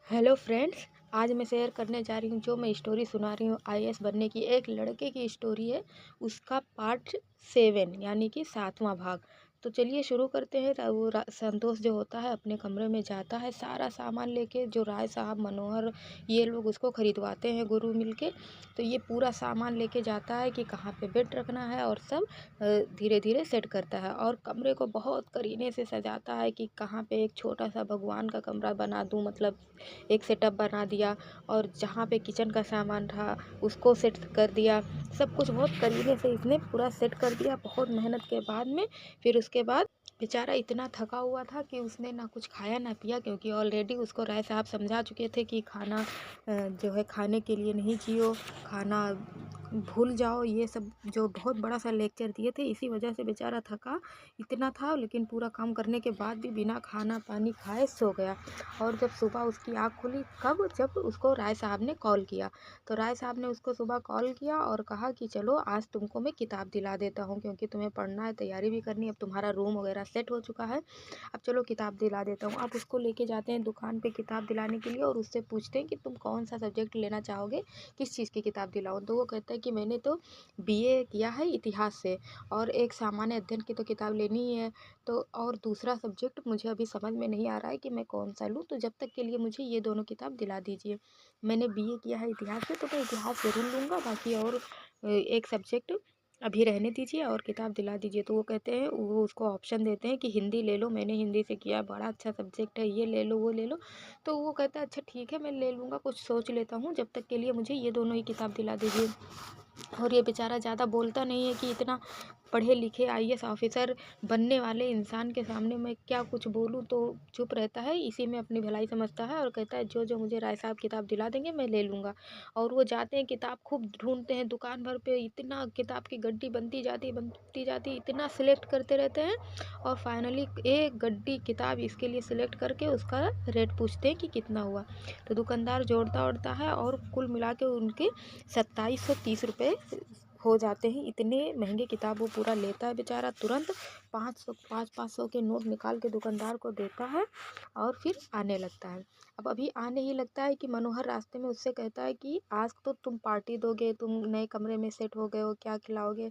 Hello friends. आज मैं share करने जा रही हूँ जो मैं स्टोरी सुना रही हूँ आईएएस बनने की। एक लड़के की स्टोरी है, उसका पार्ट 7 यानी कि 7वां भाग। तो चलिए शुरू करते हैं। वो संतोष जो होता है अपने कमरे में जाता है सारा सामान लेके, जो राय साहब, मनोहर, ये लोग उसको खरीदवाते हैं गुरु मिलके। तो ये पूरा सामान लेके जाता है कि कहाँ पे बेड रखना है और सब धीरे धीरे सेट करता है और कमरे को बहुत करीने से सजाता है कि कहाँ पे एक छोटा सा भगवान का कमरा बना दूँ, मतलब एक सेटअप बना दिया। और जहाँ पे किचन का सामान था उसको सेट कर दिया। सब कुछ बहुत करीने से इसने पूरा सेट कर दिया बहुत मेहनत के बाद में। फिर उसके बाद बेचारा इतना थका हुआ था कि उसने ना कुछ खाया ना पिया, क्योंकि ऑलरेडी उसको राय साहब समझा चुके थे कि खाना जो है खाने के लिए नहीं जियो, खाना भूल जाओ, ये सब जो बहुत बड़ा सा लेक्चर दिए थे। इसी वजह से बेचारा थका इतना था, लेकिन पूरा काम करने के बाद भी बिना खाना पानी खाए सो गया। और जब सुबह उसकी आँख खुली, कब, जब उसको राय साहब ने कॉल किया। तो राय साहब ने उसको सुबह कॉल किया और कहा कि चलो आज तुमको मैं किताब दिला देता हूँ, क्योंकि तुम्हें पढ़ना है, तैयारी भी करनी है, अब तुम्हारा रूम वगैरह सेट हो चुका है, अब चलो किताब दिला देता हूँ। आप उसको लेके जाते हैं दुकान पे किताब दिलाने के लिए और उससे पूछते हैं कि तुम कौन सा सब्जेक्ट लेना चाहोगे, किस चीज़ की किताब दिलाऊँ। तो वो कहता है कि मैंने तो बीए किया है इतिहास से, और एक सामान्य अध्ययन की तो किताब लेनी ही है, तो और दूसरा सब्जेक्ट मुझे अभी समझ में नहीं आ रहा है कि मैं कौन सा लूँ, तो जब तक के लिए मुझे ये दोनों किताब दिला दीजिए। मैंने बीए किया है इतिहास से, तो मैं इतिहास ज़रूर लूँगा, बाकी और एक सब्जेक्ट अभी रहने दीजिए और किताब दिला दीजिए। तो वो कहते हैं, वो उसको ऑप्शन देते हैं कि हिंदी ले लो, मैंने हिंदी से किया, बड़ा अच्छा सब्जेक्ट है, ये ले लो वो ले लो। तो वो कहता है अच्छा ठीक है मैं ले लूँगा, कुछ सोच लेता हूँ, जब तक के लिए मुझे ये दोनों ही किताब दिला दीजिए। और ये बेचारा ज़्यादा बोलता नहीं है कि इतना पढ़े लिखे आईएएस ऑफिसर बनने वाले इंसान के सामने मैं क्या कुछ बोलूँ, तो चुप रहता है, इसी में अपनी भलाई समझता है और कहता है जो जो मुझे राय साहब किताब दिला देंगे मैं ले लूँगा। और वो जाते हैं, किताब खूब ढूंढते हैं दुकान भर पे, इतना किताब की गड्डी बनती जाती, इतना सिलेक्ट करते रहते हैं और फाइनली एक गड्डी किताब इसके लिए सिलेक्ट करके उसका रेट पूछते हैं कि कितना हुआ। तो दुकानदार जोड़ता उड़ता है और कुल मिला के उनके 2730 रुपये हो जाते हैं। इतने महंगे किताब वो पूरा लेता है बेचारा, तुरंत 500 के नोट निकाल के दुकानदार को देता है और फिर आने लगता है। अब अभी आने ही लगता है कि मनोहर रास्ते में उससे कहता है कि आज तो तुम पार्टी दोगे, तुम नए कमरे में सेट हो गए हो, क्या खिलाओगे।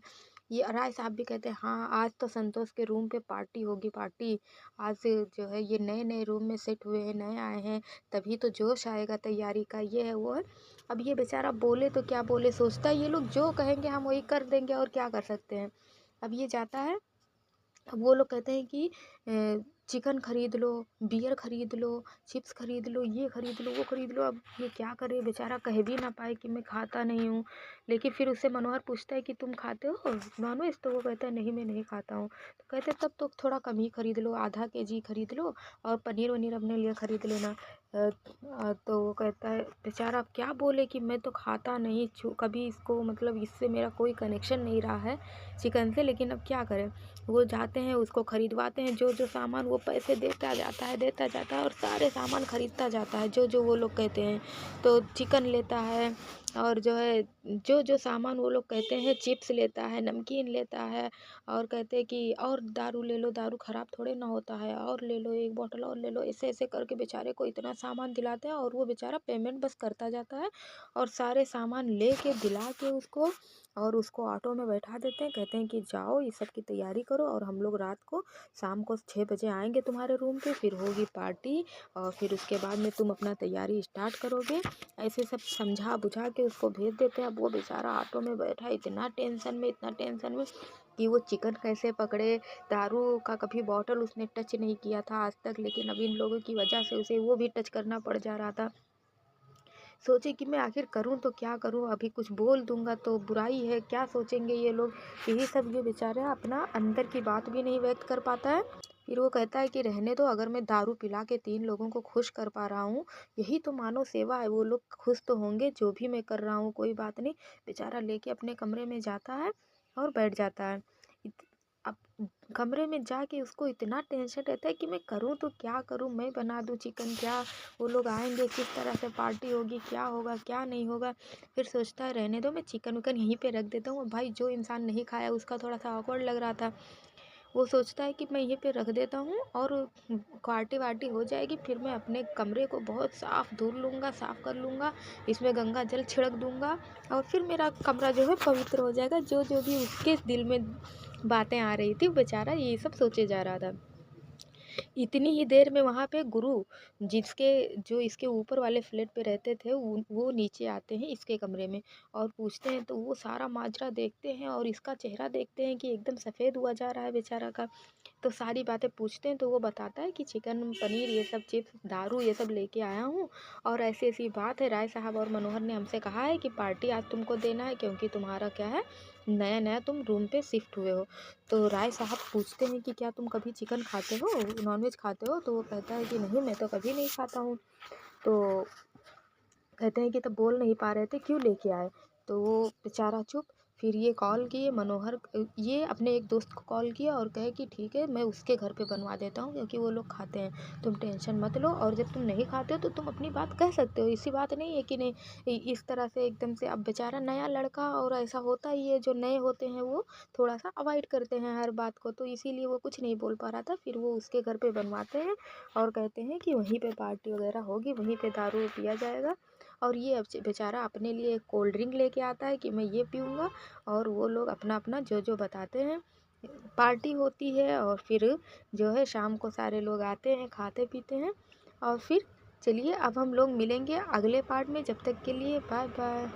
ये राय साहब भी कहते हैं हाँ आज तो संतोष के रूम पे पार्टी होगी, पार्टी आज जो है, ये नए नए रूम में सेट हुए हैं, नए आए हैं, तभी तो जोश आएगा तैयारी का, ये है वो है। अब ये बेचारा बोले तो क्या बोले, सोचता है ये लोग जो कहेंगे हम वही कर देंगे और क्या कर सकते हैं। अब ये जाता है, अब वो लोग कहते हैं कि चिकन खरीद लो, बियर खरीद लो, चिप्स खरीद लो, ये खरीद लो वो खरीद लो। अब ये क्या करे, बेचारा कह भी ना पाए कि मैं खाता नहीं हूँ। लेकिन फिर उससे मनोहर पूछता है कि तुम खाते हो नॉनवेज, तो वो कहता है नहीं मैं नहीं खाता हूँ। तो कहते तब तो थोड़ा कम ही खरीद लो, आधा केजी खरीद लो और पनीर वनीर अपने लिए खरीद लेना। तो वो कहता है बेचारा अब क्या बोले कि मैं तो खाता नहीं छू कभी इसको, मतलब इससे मेरा कोई कनेक्शन नहीं रहा है चिकन से, लेकिन अब क्या करें। वो जाते हैं, उसको खरीदवाते हैं, जो जो सामान वो पैसे देता जाता है और सारे सामान खरीदता जाता है जो जो वो लोग कहते हैं। तो चिकन लेता है और जो है जो जो सामान वो लोग कहते हैं, चिप्स लेता है, नमकीन लेता है, और कहते हैं कि और दारू ले लो, दारू ख़राब थोड़े ना होता है, और ले लो एक बोतल और ले लो, ऐसे ऐसे करके बेचारे को इतना सामान दिलाते हैं और वो बेचारा पेमेंट बस करता जाता है और सारे सामान ले के दिला के उसको, और उसको ऑटो में बैठा देते हैं। कहते हैं कि जाओ ये सब की तैयारी करो और हम लोग रात को शाम को 6 बजे आएंगे तुम्हारे रूम पे, फिर होगी पार्टी और फिर उसके बाद में तुम अपना तैयारी स्टार्ट करोगे। ऐसे सब समझा बुझा के उसको भेज देते हैं। अब वो बेचारा ऑटो में बैठा इतना टेंशन में कि वो चिकन कैसे पकड़े, दारू का कभी बॉटल उसने टच नहीं किया था आज तक, लेकिन अब इन लोगों की वजह से उसे वो भी टच करना पड़ जा रहा था। सोचे कि मैं आखिर करूं तो क्या करूं, अभी कुछ बोल दूंगा तो बुराई है, क्या सोचेंगे ये लोग, यही सब ये बेचारा अपना अंदर की बात भी नहीं व्यक्त कर पाता है। फिर वो कहता है कि रहने दो, अगर मैं दारू पिला के 3 लोगों को खुश कर पा रहा हूँ, यही तो मानव सेवा है, वो लोग खुश तो होंगे जो भी मैं कर रहा हूँ, कोई बात नहीं। बेचारा लेके अपने कमरे में जाता है और बैठ जाता है। अब कमरे में जाके उसको इतना टेंशन रहता है कि मैं करूँ तो क्या करूँ, मैं बना दूँ चिकन, क्या वो लोग आएंगे, किस तरह से पार्टी होगी, क्या होगा क्या नहीं होगा। फिर सोचता है रहने दो, मैं चिकन विकन यहीं पे रख देता हूँ। भाई जो इंसान नहीं खाया उसका थोड़ा सा awkward लग रहा था। वो सोचता है कि मैं यहीं पे रख देता हूँ और पार्टी वार्टी हो जाएगी, फिर मैं अपने कमरे को बहुत साफ़ धुल लूँगा, साफ़ कर लूँगा, इसमें गंगा जल छिड़क दूँगा और फिर मेरा कमरा जो है पवित्र हो जाएगा। जो भी उसके दिल में बातें आ रही थी, बेचारा ये सब सोचे जा रहा था। इतनी ही देर में वहाँ पे गुरु जिसके जो इसके ऊपर वाले फ्लैट पे रहते थे वो नीचे आते हैं इसके कमरे में और पूछते हैं, तो वो सारा माजरा देखते हैं और इसका चेहरा देखते हैं कि एकदम सफ़ेद हुआ जा रहा है बेचारा का। तो सारी बातें पूछते हैं तो वो बताता है कि चिकन पनीर ये सब चिप्स दारू ये सब लेके आया हूँ और ऐसी ऐसी बात है। राय साहब और मनोहर ने हमसे कहा है कि पार्टी आज तुमको देना है क्योंकि तुम्हारा क्या है, नया नया तुम रूम पे शिफ्ट हुए हो। तो राय साहब पूछते हैं कि क्या तुम कभी चिकन खाते हो, नॉनवेज खाते हो? तो वो कहता है कि नहीं, मैं तो कभी नहीं खाता हूँ। तो कहते हैं कि तब बोल नहीं पा रहे थे, क्यों लेके आए? तो वो बेचारा चुप। फिर ये कॉल किए मनोहर, ये अपने एक दोस्त को कॉल किया और कहे कि ठीक है मैं उसके घर पे बनवा देता हूँ क्योंकि वो लोग खाते हैं, तुम टेंशन मत लो। और जब तुम नहीं खाते हो तो तुम अपनी बात कह सकते हो, ऐसी बात नहीं है कि नहीं। इस तरह से एकदम से, अब बेचारा नया लड़का और ऐसा होता ही है, जो नए होते हैं वो थोड़ा सा अवॉइड करते हैं हर बात को, तो इसीलिए वो कुछ नहीं बोल पा रहा था। फिर वो उसके घर पे बनवाते हैं और कहते हैं कि वहीं पे पार्टी वगैरह होगी, वहीं पे दारू पिया जाएगा। और ये अब बेचारा अपने लिए एक कोल्ड ड्रिंक लेके आता है कि मैं ये पीऊँगा और वो लोग अपना अपना जो जो बताते हैं। पार्टी होती है और फिर जो है शाम को सारे लोग आते हैं, खाते पीते हैं और फिर चलिए अब हम लोग मिलेंगे अगले पार्ट में। जब तक के लिए बाय बाय।